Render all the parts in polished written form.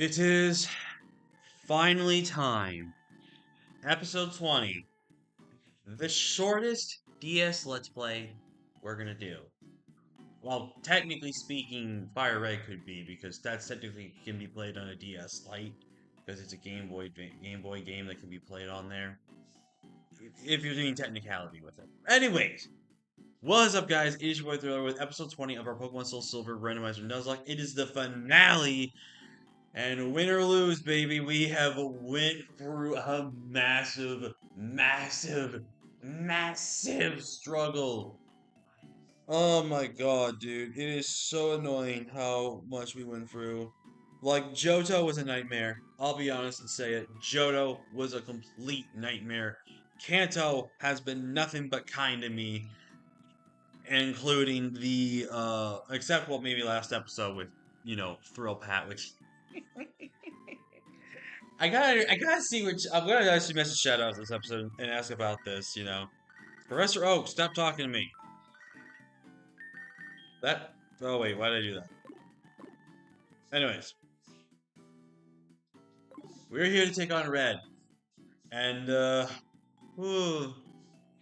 It is finally time. Episode 20. The shortest DS Let's Play we're gonna do. Well, technically speaking, Fire Red could be, because that's technically can be played on a DS Lite, because it's a Game Boy game that can be played on there. If you're doing technicality with it. Anyways, what is up, guys? It is your boy Thriller with episode 20 of our Pokemon SoulSilver Randomizer Nuzlocke. It is the finale. And win or lose, baby, we have went through a massive struggle. Oh my god, dude. It is so annoying how much we went through. Like, Johto was a nightmare. I'll be honest and say it. Johto was a complete nightmare. Kanto has been nothing but kind to me, including the, except, well, maybe last episode with, Thrill Pat, which I gotta see which. I'm gonna actually message Shadow out this episode and ask about this. Professor Oak, stop talking to me. That. Oh wait, why did I do that? Anyways, we're here to take on Red, and whew.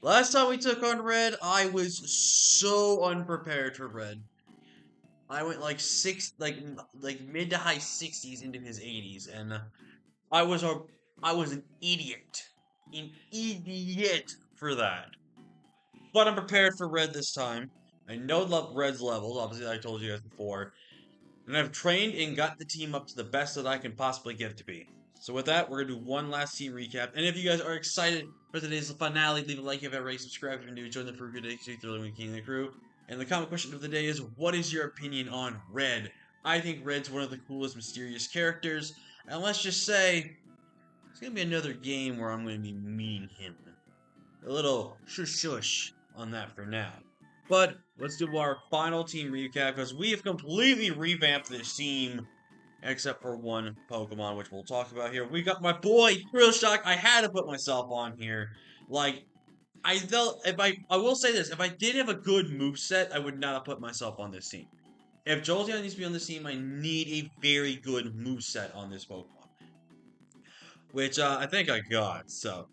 Last time we took on Red, I was so unprepared for Red. I went like mid to high 60s into his 80s, and I was a I was an idiot for that. But I'm prepared for Red this time. I know Red's levels, obviously I told you guys before. And I've trained and got the team up to the best that I can possibly get it to be. So with that, we're going to do one last team recap. And if you guys are excited for today's finale, leave a like if you haven't already, subscribe if you're new, join the crew today, Thriller and King of the crew. And the comment question of the day is, what is your opinion on Red? I think Red's one of the coolest, mysterious characters. And let's just say, it's going to be another game where I'm going to be meeting him. A little shush on that for now. But let's do our final team recap, because we have completely revamped this team, except for one Pokemon, which we'll talk about here. We got my boy Thrill Shock. I had to put myself on here. Like, I felt I will say this: if I did have a good moveset, I would not have put myself on this team. If Jolteon needs to be on this team, I need a very good moveset on this Pokemon, which I think I got. So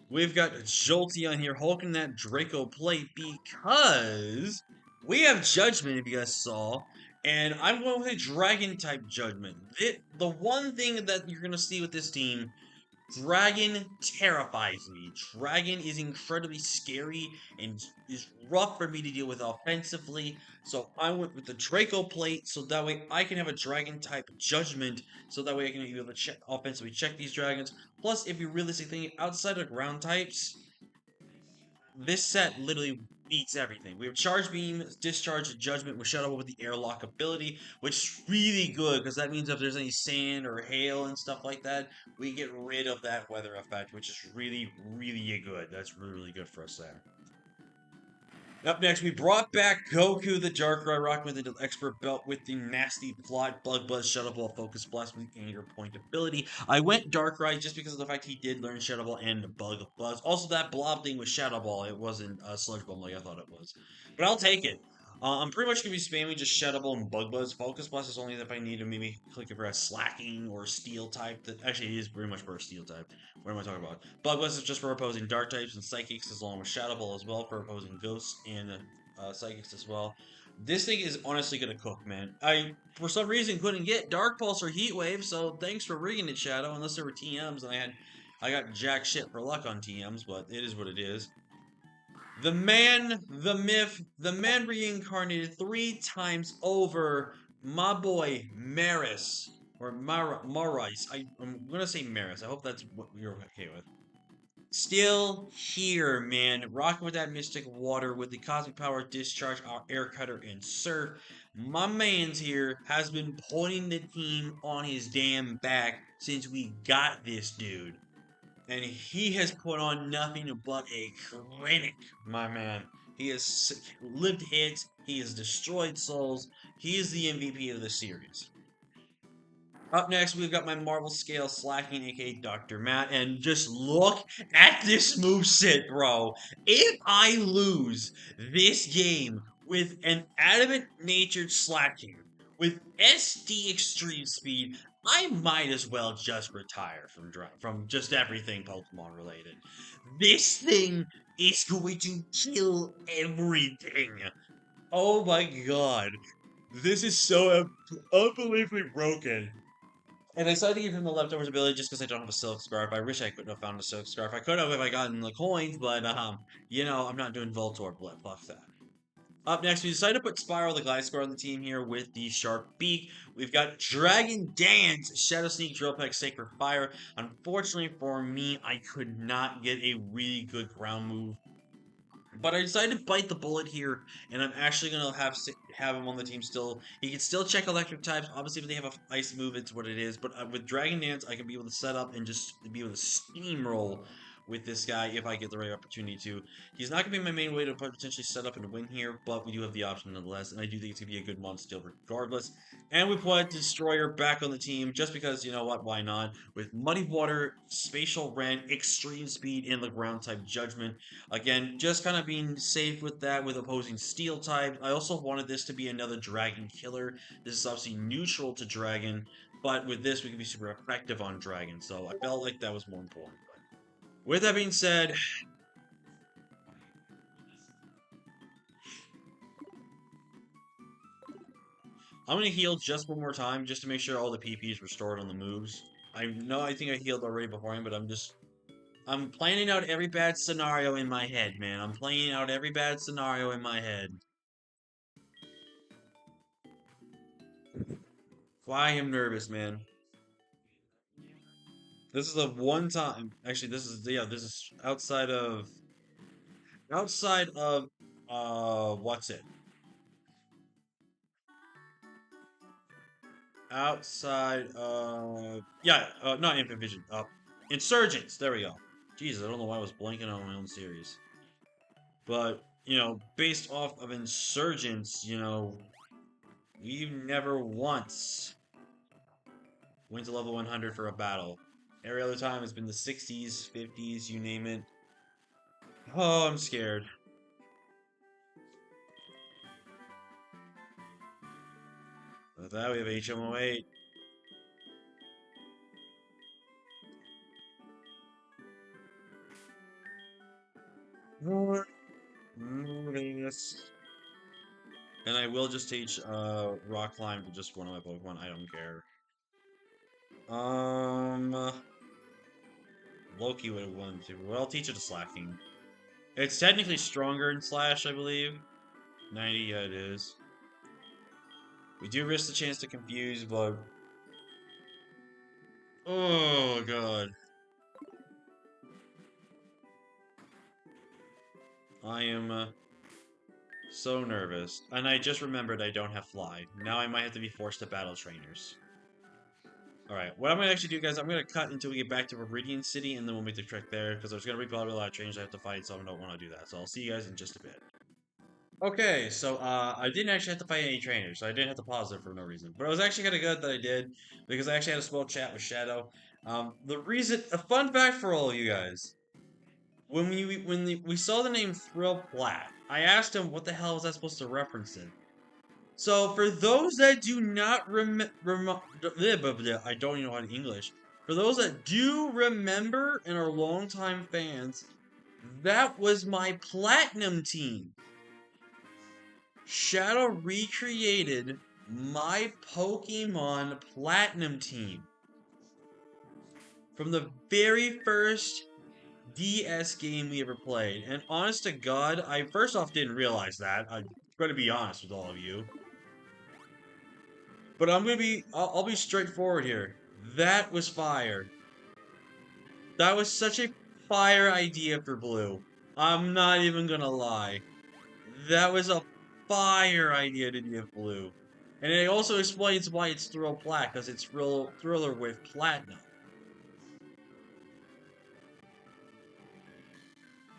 we've got Jolteon here hulking that Draco plate because we have Judgment, if you guys saw, and I'm going with a Dragon type Judgment. The one thing that you're going to see with this team, Dragon terrifies me. Dragon is incredibly scary and is rough for me to deal with offensively, so I went with the Draco plate so that way I can have a Dragon type Judgment, so that way I can be able to offensively check these dragons. Plus, if you're realistically thinking outside of ground types, this set literally beats everything. We have Charge Beam, Discharge, Judgment with Shadow Ball with the Airlock ability, which is really good because that means if there's any sand or hail and stuff like that, we get rid of that weather effect, which is really good. That's really good for us there. Up next, we brought back Goku the Darkrai, rocking with the Expert Belt with the nasty plot, Bug Buzz, Shadow Ball, Focus Blast with the Anger Point ability. I went Darkrai just because of the fact he did learn Shadow Ball and Bug Buzz. Also, that blob thing was Shadow Ball. It wasn't Sludge Bomb like I thought it was. But I'll take it. I'm pretty much going to be spamming just Shadow Ball and Bug Buzz. Focus Blast is only if I need to maybe click it for a Slacking or Steel type. Actually, it is pretty much for a Steel type. What am I talking about? Bug Buzz is just for opposing Dark types and Psychics, along with Shadow Ball as well for opposing Ghosts and Psychics as well. This thing is honestly going to cook, man. I, for some reason, couldn't get Dark Pulse or Heat Wave, so thanks for rigging it, Shadow, unless there were TMs, and I got jack shit for luck on TMs, but it is what it is. The man, the myth, the man reincarnated 3 times over, my boy Maris, or Maris. I'm gonna say Maris. I hope that's what you're okay with. Still here, man. Rocking with that Mystic Water with the Cosmic Power Discharge, our Air Cutter, and Surf. My man's here has been pointing the team on his damn back since we got this dude. And he has put on nothing but a clinic, my man. He has lived hits, he has destroyed souls, he is the MVP of the series. Up next, we've got my Marvel Scale Slacking, aka Dr. Matt, and just look at this moveset, bro. If I lose this game with an Adamant Natured Slacking, With SD Extreme Speed, I might as well just retire from just everything Pokemon related. This thing is going to kill everything. Oh my god. This is so unbelievably broken. And I decided to give him the leftovers ability just because I don't have a silk scarf. I wish I could have found a silk scarf. I could have if I gotten the coins, but I'm not doing Voltorb. Fuck that. Up next, we decided to put Spiral the Gliscor on the team here with the Sharp Beak. We've got Dragon Dance, Shadow Sneak, Drill Peck, Sacred Fire. Unfortunately for me, I could not get a really good ground move. But I decided to bite the bullet here, and I'm actually gonna have him on the team still. He can still check electric types. Obviously, if they have a ice move, it's what it is. But with Dragon Dance, I can be able to set up and just be able to steamroll with this guy if I get the right opportunity to. He's not gonna be my main way to potentially set up and win here, but we do have the option nonetheless, and I do think it's gonna be a good monster regardless. And we put Destroyer back on the team just because you know what? Why not? With Muddy Water, Spatial Rent, Extreme Speed, and the Ground type Judgment. Again, just kind of being safe with that with opposing steel type. I also wanted this to be another dragon killer. This is obviously neutral to dragon, but with this we can be super effective on dragon, so I felt like that was more important. With that being said, I'm going to heal just one more time just to make sure all the PP is restored on the moves. I know I think I healed already beforehand, but I'm planning out every bad scenario in my head, man. I'm playing out every bad scenario in my head. Why I am nervous, man. This is the one time. Actually, this is outside of what's it? Outside of not Infinite Vision. Insurgents. There we go. Jesus, I don't know why I was blanking on my own series. But based off of Insurgents, we've never once went to level 100 for a battle. Every other time it's been the 60s, 50s, you name it. Oh, I'm scared. With that, we have HM08. And I will just teach Rock Climb to just one of my Pokemon. I don't care. Loki would have wanted to. Well, I'll teach it to Slacking. It's technically stronger in Slash, I believe. 90, yeah, it is. We do risk the chance to confuse, but oh god, I am so nervous. And I just remembered I don't have Fly. Now I might have to be forced to battle trainers. Alright, what I'm going to actually do, guys, I'm going to cut until we get back to Viridian City, and then we'll make the trek there, because there's going to be probably a lot of trainers I have to fight, so I don't want to do that. So I'll see you guys in just a bit. Okay, so I didn't actually have to fight any trainers, so I didn't have to pause it for no reason. But it was actually kind of good that I did, because I actually had a small chat with Shadow. A fun fact for all of you guys. We saw the name Thrill Plat, I asked him what the hell was that supposed to reference it. So for those that do not I don't even know how to English. For those that do remember and are longtime fans, that was my platinum team. Shadow recreated my Pokemon Platinum team from the very first DS game we ever played. And honest to God, I first off didn't realize that. I'm going to be honest with all of you. But I'll be straightforward here. That was fire. That was such a fire idea for Blue. I'm not even gonna lie. That was a fire idea to give Blue. And it also explains why it's Thrill Plat, because it's Thriller with Platinum.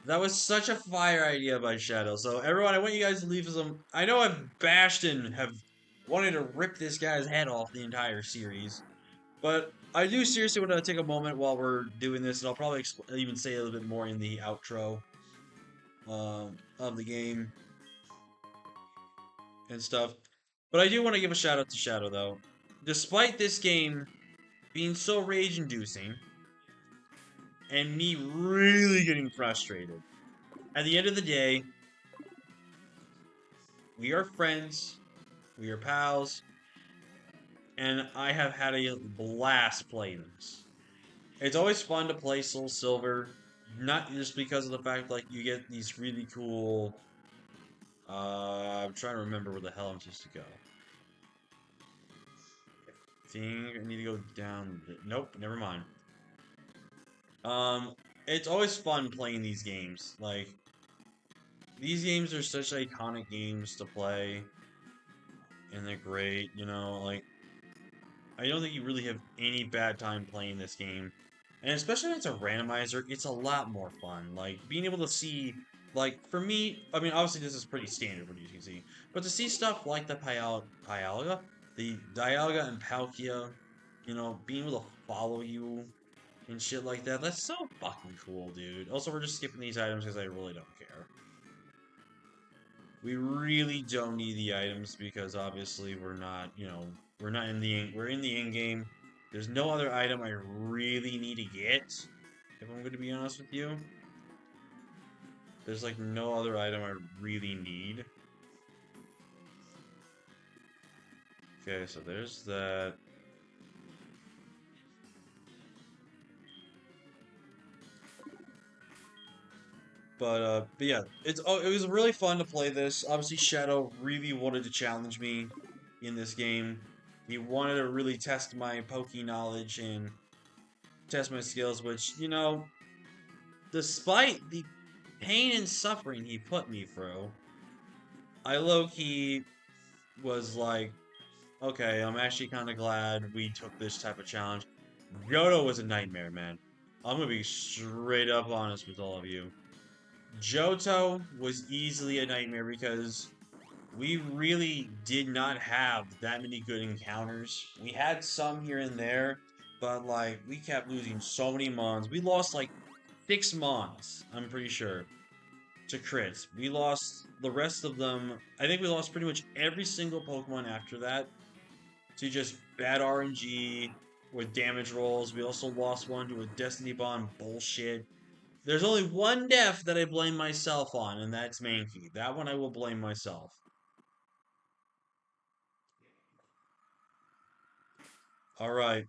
That was such a fire idea by Shadow. So everyone, I want you guys to leave some. I know I've bashed and have wanted to rip this guy's head off the entire series, but I do seriously want to take a moment while we're doing this, and I'll probably even say a little bit more in the outro of the game and stuff. But I do want to give a shout out to Shadow, though. Despite this game being so rage-inducing, and me really getting frustrated, at the end of the day, we are friends, we are pals, and I have had a blast playing this. It's always fun to play SoulSilver, not just because of the fact like you get these really cool. I'm trying to remember where the hell I'm supposed to go. I think I need to go down. Nope, never mind. Um, it's always fun playing these games. Like these games are such iconic games to play, and they're great. You know, like I don't think you really have any bad time playing this game. And especially when it's a randomizer, it's a lot more fun. Like, being able to see, like, for me, I mean, obviously this is pretty standard what you can see, but to see stuff like the the Dialga and Palkia, you know, being able to follow you and shit like that, that's so fucking cool, dude. Also, we're just skipping these items because I really don't care. We really don't need the items because obviously we're not, you know, we're in the end game. There's no other item I really need to get, if I'm going to be honest with you. There's like no other item I really need. Okay, so there's that. But yeah, it was really fun to play this. Obviously, Shadow really wanted to challenge me in this game. He wanted to really test my Poke knowledge and test my skills, which, you know, despite the pain and suffering he put me through, I low-key was like, okay, I'm actually kind of glad we took this type of challenge. Johto was a nightmare, man. I'm gonna be straight up honest with all of you. Johto was easily a nightmare because we really did not have that many good encounters. We had some here and there, but like we kept losing so many mons. We lost like 6 mons, I'm pretty sure, to crits. We lost the rest of them. I think we lost pretty much every single Pokemon after that to just bad RNG with damage rolls. We also lost one to a Destiny Bond bullshit. There's only one death that I blame myself on, and that's Mankey. That one I will blame myself. Alright.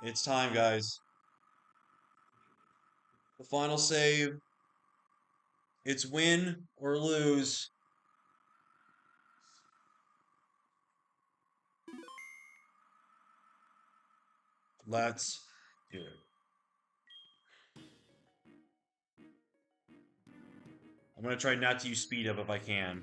It's time, guys. The final save. It's win or lose. Let's do it. I'm gonna try not to use speed up if I can.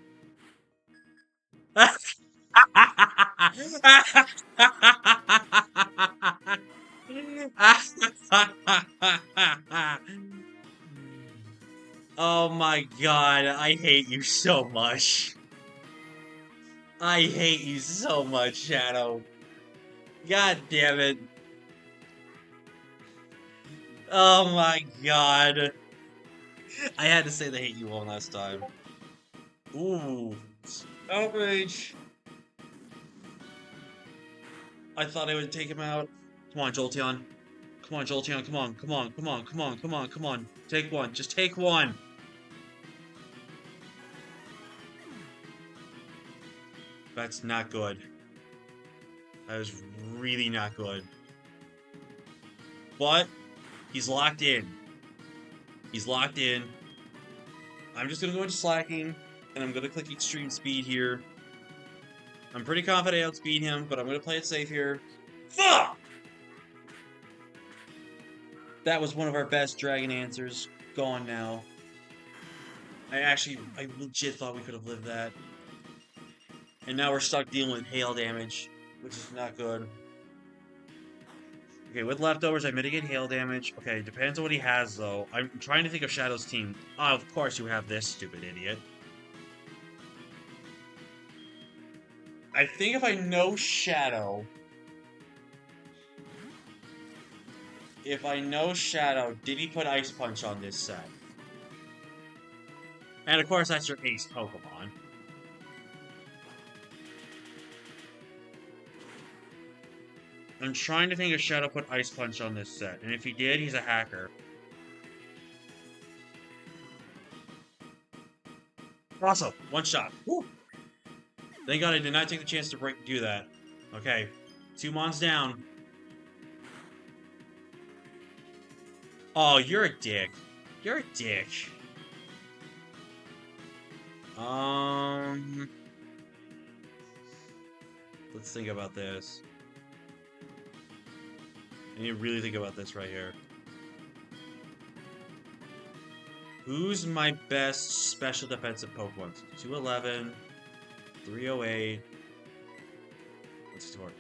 Oh my god, I hate you so much. I hate you so much, Shadow. God damn it. Oh my god. I had to say the hate you one last time. Ooh. Outrage. I thought I would take him out. Come on, Jolteon. Come on, Jolteon. Come on, come on, come on, come on, come on, come on. Take one. Just take one. That's not good. That is really not good. But he's locked in. He's locked in. I'm just gonna go into slacking, and I'm gonna click extreme speed here. I'm pretty confident I outspeed him, but I'm gonna play it safe here. Fuck! That was one of our best dragon answers. Gone now. I legit thought we could have lived that. And now we're stuck dealing with hail damage, which is not good. Okay, with leftovers, I mitigate hail damage. Okay, depends on what he has, though. I'm trying to think of Shadow's team. Oh, of course you have this stupid idiot. I think if I know Shadow... If I know Shadow, did he put Ice Punch on this set? And of course, that's your ace Pokemon. I'm trying to think if Shadow put Ice Punch on this set, and if he did, he's a hacker. Also, one shot. Woo! Thank God I did not take the chance to do that. Okay, 2 mons down. Oh, you're a dick. You're a dick. Let's think about this. I need to really think about this right here. Who's my best special defensive Pokemon? 211, 308. What's the score?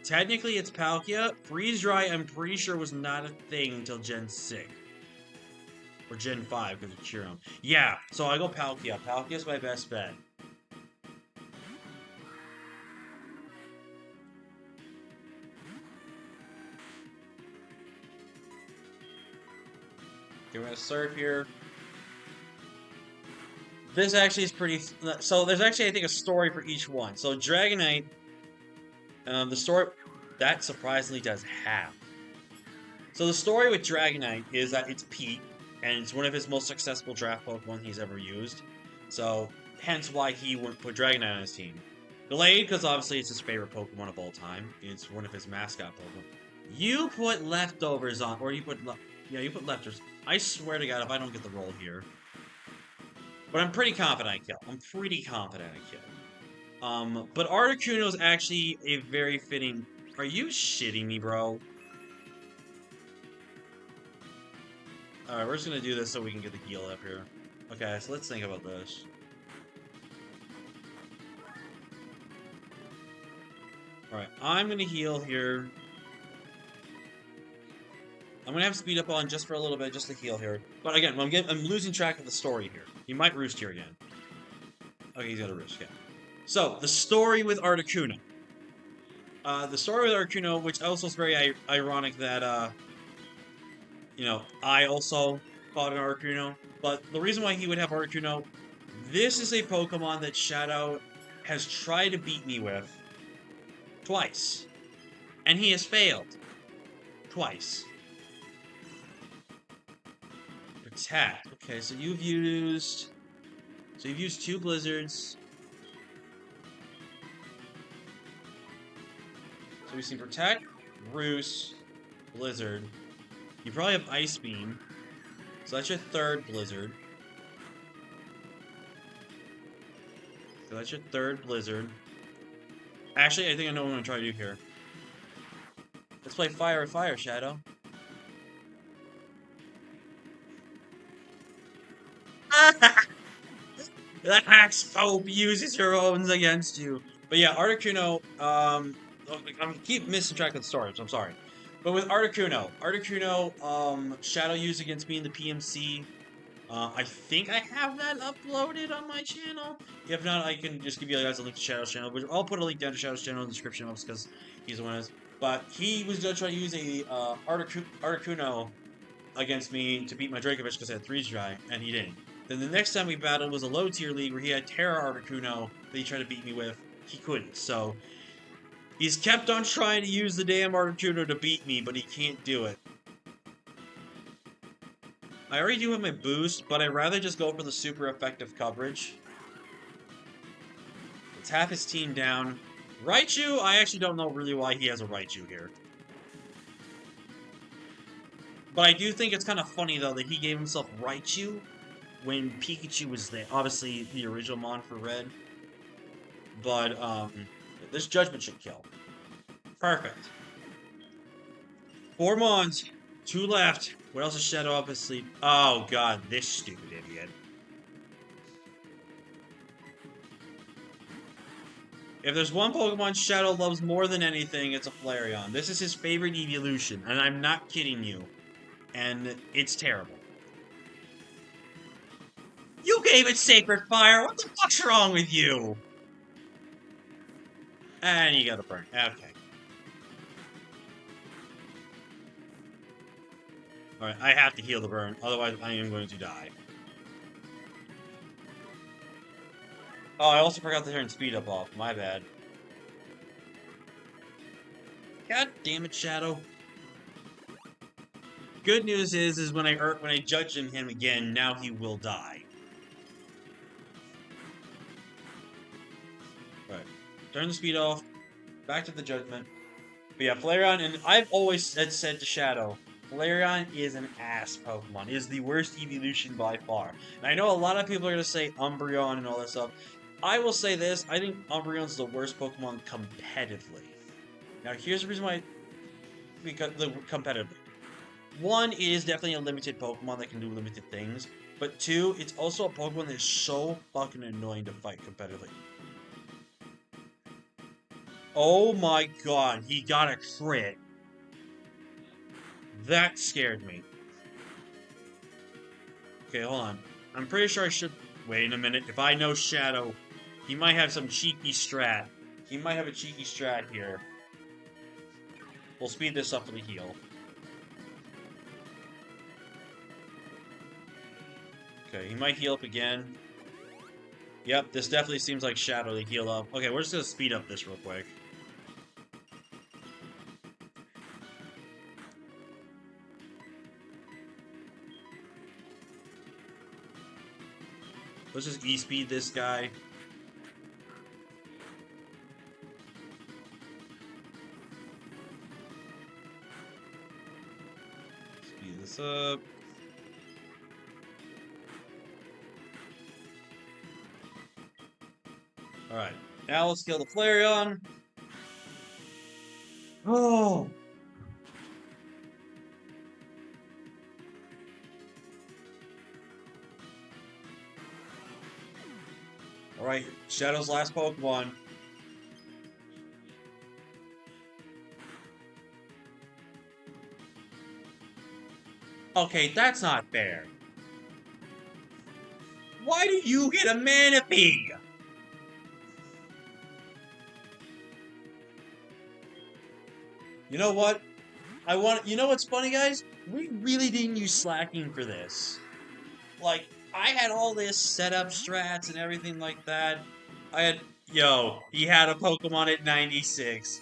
Technically, it's Palkia. Freeze Dry, I'm pretty sure, was not a thing until Gen 6. Or Gen 5, because of Chiron. Yeah, so I go Palkia. Palkia's my best bet. Okay, we're gonna Surf here. This actually is pretty... So there's actually, I think, a story for each one. So Dragonite, the story... That surprisingly does half. So the story with Dragonite is that it's Pete, and it's one of his most successful draft Pokemon he's ever used. So, hence why he wouldn't put Dragonite on his team. Gallade, because obviously it's his favorite Pokemon of all time. It's one of his mascot Pokemon. You put Leftovers on, or you put... Yeah, you put Leftovers. I swear to God, if I don't get the roll here. But I'm pretty confident I kill. I'm pretty confident I kill. But Articuno is actually a very fitting... Are you shitting me, bro? Alright, we're just gonna do this so we can get the heal up here. Okay, so let's think about this. Alright, I'm gonna heal here. I'm gonna have speed up on just for a little bit, just to heal here. But again, I'm losing track of the story here. He might roost here again. Okay, he's gonna roost, yeah. So, the story with Articuno. The story with Articuno, which also is very ironic that, you know, I also fought an Articuno. But the reason why he would have Articuno, this is a Pokemon that Shadow has tried to beat me with twice. And he has failed. Twice. Protect. Okay, so you've used 2 Blizzards. So we see Protect, Roost, Blizzard. You probably have Ice Beam. So that's your 3rd Blizzard. So that's your 3rd Blizzard. Actually, I think I know what I'm gonna try to do here. Let's play Fire with Fire, Shadow. The Haxphobe uses your owns against you. But yeah, Articuno, I'm keep missing track of the story, so I'm sorry. But with Articuno, Shadow used against me in the PMC. I think I have that uploaded on my channel. If not, I can just give you guys a link to Shadow's channel. But I'll put a link down to Shadow's channel in the description because he's the one who's. But he was gonna try to use a Articuno against me to beat my Dracovish because I had Freeze Dry, and he didn't. Then the next time we battled was a low tier league where he had Terra Articuno that he tried to beat me with. He couldn't, so he's kept on trying to use the damn Articuno to beat me, but he can't do it. I already do have my boost, but I'd rather just go for the super effective coverage. Let's have his team down. Raichu, I actually don't know really why he has a Raichu here. But I do think it's kind of funny, though, that he gave himself Raichu when Pikachu was there. Obviously, the original Mon for Red. But, this Judgment should kill. Perfect. 4 Mons. 2 left. What else is Shadow up his sleeve? Oh, God, this stupid idiot. If there's one Pokemon Shadow loves more than anything, it's a Flareon. This is his favorite evolution, and I'm not kidding you. And it's terrible. You gave it Sacred Fire! What the fuck's wrong with you? And you got a burn. Okay. Alright, I have to heal the burn, otherwise I am going to die. Oh, I also forgot to turn speed up off. My bad. God damn it, Shadow. Good news is when I judge him again, now he will die. Right. Turn the speed off. Back to the judgment. But yeah, Flareon, and I've always said to Shadow, Flareon is an ass Pokemon. It is the worst evolution by far. And I know a lot of people are going to say Umbreon and all that stuff. I will say this, I think Umbreon's the worst Pokemon competitively. Now, here's the reason why, because the competitively. One, it is definitely a limited Pokemon that can do limited things. But two, it's also a Pokemon that's so fucking annoying to fight competitively. Oh my god, he got a crit. That scared me. Okay, hold on. I'm pretty sure I should... Wait a minute. If I know Shadow, he might have some cheeky strat. He might have a cheeky strat here. We'll speed this up for the heal. Okay, he might heal up again. Yep, this definitely seems like Shadow to heal up. Okay, we're just gonna speed up this real quick. Let's just E-speed this guy. Speed this up. Alright, now let's kill the Flareon. Oh! Alright, Shadow's last Pokemon. Okay, that's not fair. Why do you get a Manaphy? You know what? You know what's funny, guys? We really didn't use slacking for this. Like, I had all this setup strats and everything like that. He had a Pokemon at 96.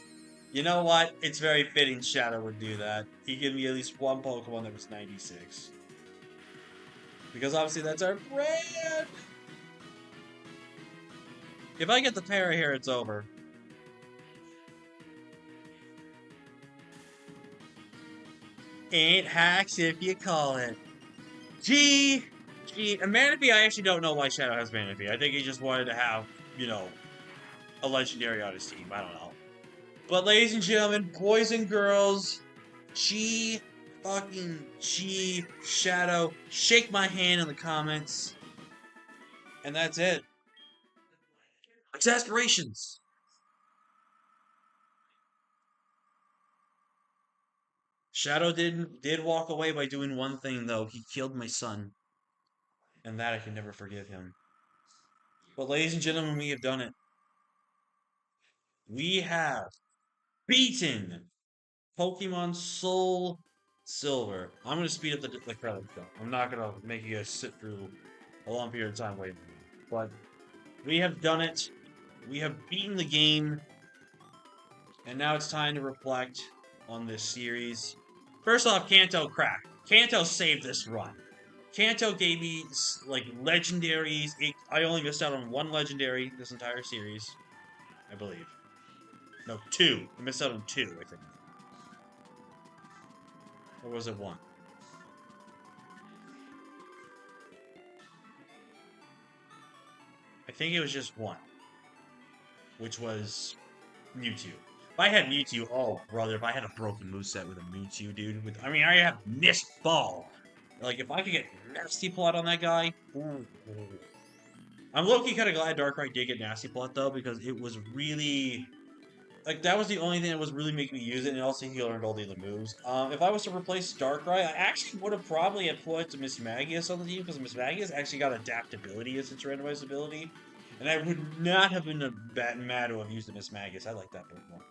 You know what? It's very fitting Shadow would do that. He gave me at least one Pokemon that was 96. Because obviously that's our brand! If I get the para here, it's over. Ain't hacks if you call it. Gee, and Manaphy, I actually don't know why Shadow has Manaphy. I think he just wanted to have, a legendary on his team. I don't know. But ladies and gentlemen, boys and girls, fucking Shadow, shake my hand in the comments. And that's it. Exasperations. Shadow did walk away by doing one thing though. He killed my son. And that I can never forgive him. But ladies and gentlemen, we have done it. We have beaten Pokemon Soul Silver. I'm gonna speed up the credits though. I'm not gonna make you guys sit through a long period of time waiting. But we have done it. We have beaten the game. And now it's time to reflect on this series. First off, Kanto cracked. Kanto saved this run. Kanto gave me like legendaries. I only missed out on one legendary this entire series, I believe. No, two. I missed out on two, I think. Or was it one? I think it was just one. Which was Mewtwo. If I had Mewtwo, oh brother, if I had a broken moveset with a Mewtwo, dude, I already have Mist Ball. Like, if I could get Nasty Plot on that guy, ooh. I'm low-key kind of glad Darkrai did get Nasty Plot, though, because it was really... Like, that was the only thing that was really making me use it, and also he learned all the other moves. If I was to replace Darkrai, I actually would have probably put Mismagius on the team, because Mismagius actually got adaptability as its randomized ability. And I would not have been mad to have used the Mismagius. I like that Pokemon.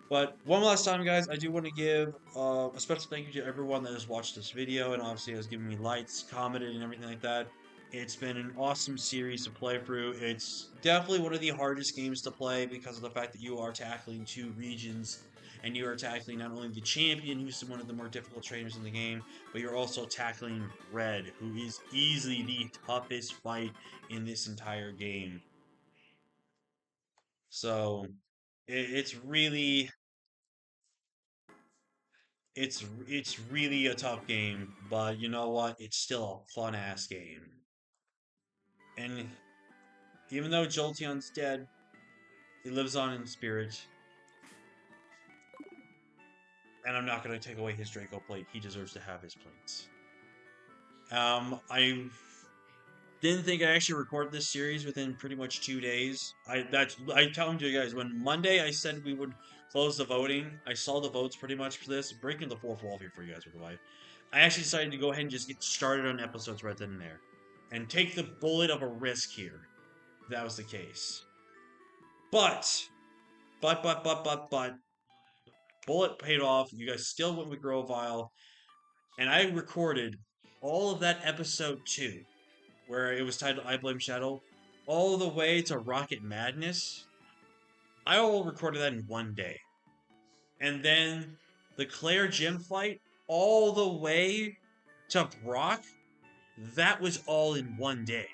But one last time, guys, I do want to give a special thank you to everyone that has watched this video and obviously has given me likes, commented, and everything like that. It's been an awesome series to play through. It's definitely one of the hardest games to play because of the fact that you are tackling two regions and you are tackling not only the champion, who's one of the more difficult trainers in the game, but you're also tackling Red, who is easily the toughest fight in this entire game. So it's really it's really a tough game, but you know what? It's still a fun ass game. And even though Jolteon's dead, he lives on in spirit. And I'm not going to take away his Draco plate. He deserves to have his plates. I didn't think I'd actually record this series within pretty much 2 days. I told you guys when Monday I said we would close the voting. I saw the votes pretty much for this, breaking the fourth wall here for you guys, by the way. I actually decided to go ahead and just get started on episodes right then and there, and take the bullet of a risk here. If that was the case, but bullet paid off. You guys still went with Grovile, and I recorded all of that episode 2 where it was titled I Blame Shadow, all the way to Rocket Madness. I all recorded that in one day. And then the Claire gym fight, all the way to Brock, that was all in one day.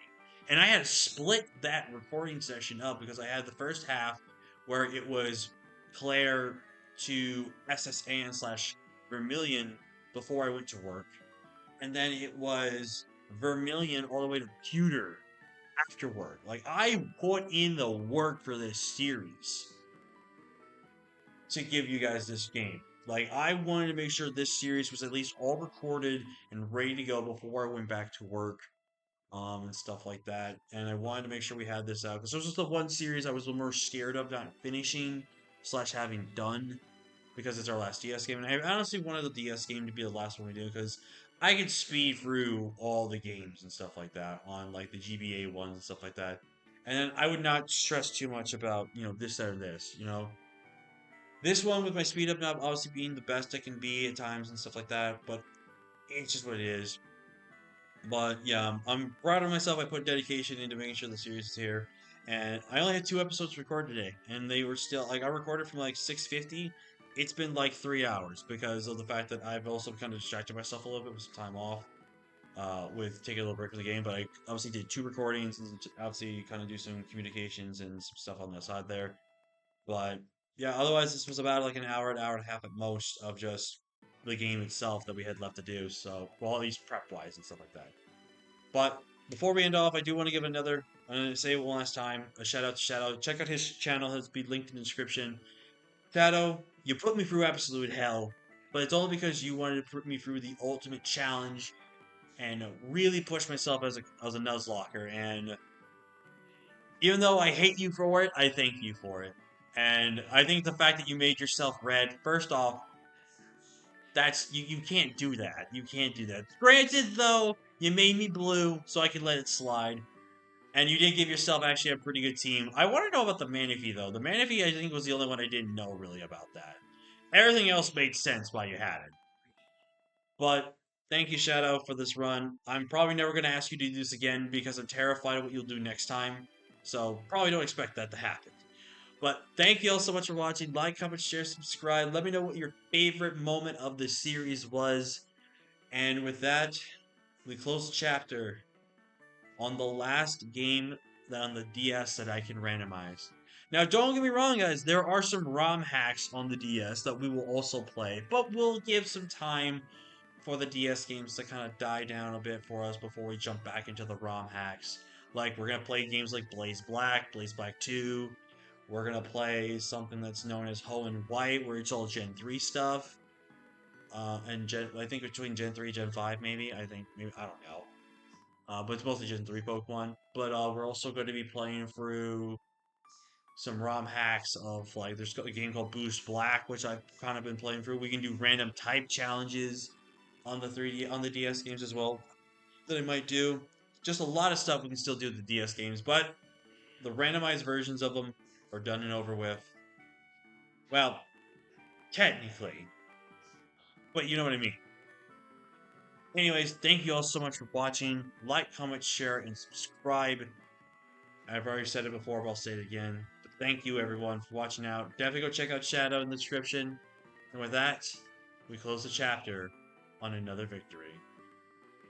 And I had to split that recording session up because I had the first half where it was Claire to SSAN slash Vermilion before I went to work. And then it was Vermilion all the way to Pewter afterward. Like, I put in the work for this series to give you guys this game. Like, I wanted to make sure this series was at least all recorded and ready to go before I went back to work, and stuff like that. And I wanted to make sure we had this out because this was the one series I was a little more scared of not finishing slash having done because it's our last DS game. And I honestly wanted the DS game to be the last one we do because I could speed through all the games and stuff like that on like the GBA ones and stuff like that. And then I would not stress too much about, this or this, This one with my speed up knob obviously being the best it can be at times and stuff like that, but it's just what it is. But yeah, I'm proud of myself. I put dedication into making sure the series is here. And I only had 2 episodes recorded today, and they were still like I recorded from like 6:50. It's been like 3 hours because of the fact that I've also kind of distracted myself a little bit with some time off, with taking a little break from the game. But I obviously did 2 recordings and obviously kind of do some communications and some stuff on the side there. But yeah, otherwise this was about like an hour and a half at most of just the game itself that we had left to do. So, well, at least prep wise and stuff like that. But before we end off, I do want to give I'm going to say it one last time, a shout out to Shadow. Check out his channel, it's be linked in the description. Shadow, you put me through absolute hell, but it's only because you wanted to put me through the ultimate challenge and really push myself as a Nuzlocker. And even though I hate you for it, I thank you for it. And I think the fact that you made yourself red, first off, you can't do that. You can't do that. Granted, though, you made me blue, so I can let it slide. And you did give yourself actually a pretty good team. I want to know about the Manaphy, though. The Manaphy, I think, was the only one I didn't know really about that. Everything else made sense why you had it. But thank you, Shadow, for this run. I'm probably never going to ask you to do this again because I'm terrified of what you'll do next time. So probably don't expect that to happen. But thank you all so much for watching. Like, comment, share, subscribe. Let me know what your favorite moment of the series was. And with that, we close the chapter on the last game on the DS that I can randomize. Now, don't get me wrong, guys. There are some ROM hacks on the DS that we will also play, but we'll give some time for the DS games to kind of die down a bit for us before we jump back into the ROM hacks. Like, we're going to play games like Blaze Black 2. We're going to play something that's known as Ho and White, where it's all Gen 3 stuff. I think between Gen 3 Gen 5, maybe. I don't know. But it's mostly Gen 3 Pokemon. But we're also going to be playing through some ROM hacks of, like, there's a game called Boost Black, which I've kind of been playing through. We can do random type challenges on the DS games as well that I might do. Just a lot of stuff we can still do with the DS games, but the randomized versions of them are done and over with. Well, technically, but you know what I mean. Anyways, thank you all so much for watching. Like, comment, share, and subscribe. I've already said it before, but I'll say it again. But thank you, everyone, for watching out. Definitely go check out Shadow in the description. And with that, we close the chapter on another victory.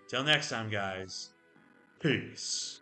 Till next time, guys. Peace.